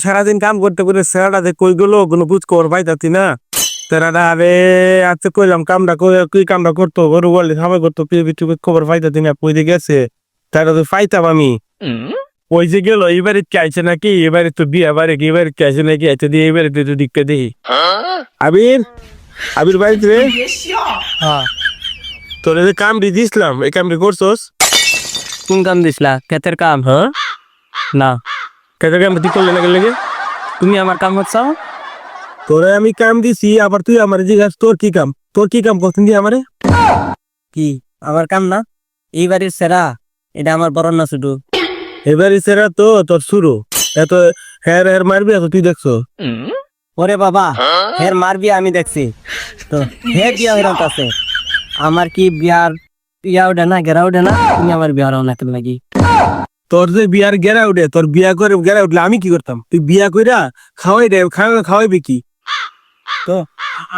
সারাদিন কাম করতে করতে সেরাটাতে কই গেলো কোনো বুঝ খবর পাইতাছি না। তেরাটা আরে আজকে কইলাম কামটা করে কি কামটা করতো গরু বলে খাবার করতো খবর পাইতাছি না কই দিয়ে গেছে তারা তো পাইতাম আমি। ওই যে গেল এবারে চাইছে নাকি এবারে তো বিয়ে বাড়ি এবারে চাইছে নাকি এত দিয়ে এবারে তো দিকতে দেখি। আবির আবির বাড়িতে রে। হ্যাঁ, তোর এই যে কামড়ি দিছিলাম এই কামড়ি করছোস? কোন কাম দিছিলা? ক্ষেতের কাম? হ্যাঁ না, কেটে কামড়ি তুই করলে না গেলে? তুমি আমার কাম করছো? তোরে আমি কাম দিছি আবার তুই আমার জিজ্ঞাস তোর কি কাম করছেন দিয়ে আমারে? কি আমার কাম না? এই বাড়ির সেরা এটা আমার বড় না শুধু। এবারে সেরা তো তোর শুরু এত হের হের মারবি এত তুই দেখছো? ওরে বাবা, হের মারবি আমি দেখছি তো। হে বিয়া হইরাম আছে আমার কি বিয়ার ইয়া উঠে না, গেরা উঠে না? তুমি আমার বিয়া হরাও না কেন লাগি? তোর যে বিয়ার গেরা উঠে তোর বিয়া করে গেরা উঠলে আমি কি করতাম? তুই বিয়া কইরা খাওয়াইবি কি? তো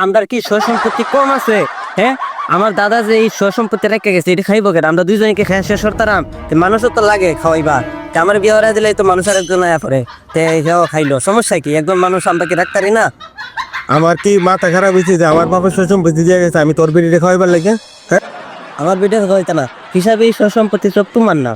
আমার কি সম্পত্তি কম আছে? হ্যাঁ, আমার দাদা যে এই সম্পত্তি রেখে গেছে এটা খাইবো কেন? আমরা দুইজনকে খেয়ে শেষ করতাম। মানুষের তো লাগে খাওয়াইবা। আমার বিয়ে হয়ে দিলে তো মানুষের একজন আয়া পড়ে খাইলো, সমস্যা কি? একজন মানুষ আমরা কি রাখতারি না? আমার কি মাথা খারাপ হয়েছে যে আমার বাপের সম্পত্তি দিয়ে গেছে আমি তোর বেরিয়ে খাওয়াইবার লাগে? হ্যাঁ আমার বিটা হইতো না হিসাবে এই সম্পত্তি সব তোমার না,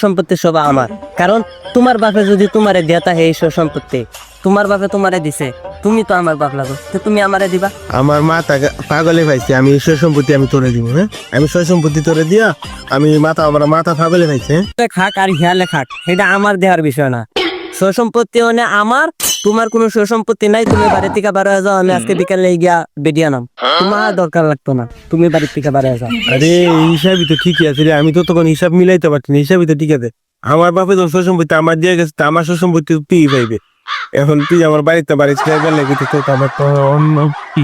সম্পত্তি সব আমার। কারণ তোমার বাপে যদি তোমারে দেতা হে এই সম্পত্তি, তোমার বাপে তোমারে দিছে, তুমি তো আমার বাপ লাগো, তো তুমি আমারে দিবা? আমার মাথা পাগলে পাইছে আমি সম্পত্তি আমি তোরে দিব। হ্যাঁ আমি সম্পত্তি তোরে দিয়া আমি আমার মাথা পাগলে পাইছে। খাক আর হিয়ালে খাক, এটা আমার দেওয়ার বিষয় না। সম্পত্তি মানে আমার, তোমার কোনো সম্পত্তি নাই। তুমি বাড়ি থেকে বারো যাও, আমি আজকে বিকালে গিয়া বেডিয়া নাম, তোমার দরকার লাগতো না। তুমি বাড়ির থেকে বারো যাও। আরে হিসাবই তো ঠিকই আছে রে, আমি তো তখন হিসাব মিলাইতে পারছি না। হিসাবই তো ঠিক আছে, আমার বাপে যখন সম্পত্তি আমার দিয়ে গেছে আমার সম্পত্তি তুই পাইবে। এখন তুই আমার বাড়িতে লেগে তো আমার তো অন্য কি